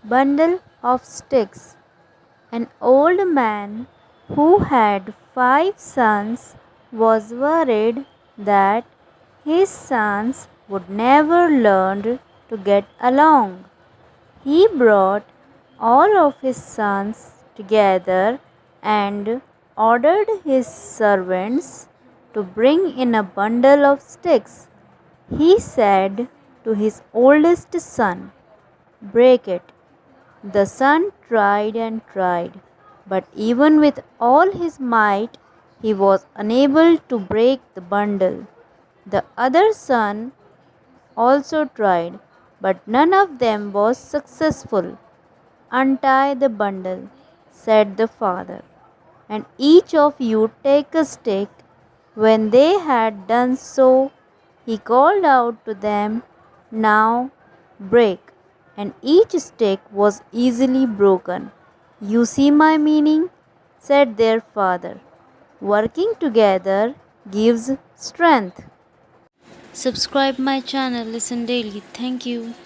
bundle of sticks. An old man who had 5 sons was worried that his sons would never learn to get along. He brought all of his sons together and ordered his servants to bring in a bundle of sticks. He said to his oldest son, "Break it." The son tried and tried, but even with all his might, he was unable to break the bundle. The other son also tried, but none of them was successful. "Untie the bundle," said the father, "and each of you take a stick." When they had done so, he called out to them, "Now break," and each stick was easily broken. "You see my meaning," said their father. "Working together gives strength." Subscribe my channel, listen daily. Thank you.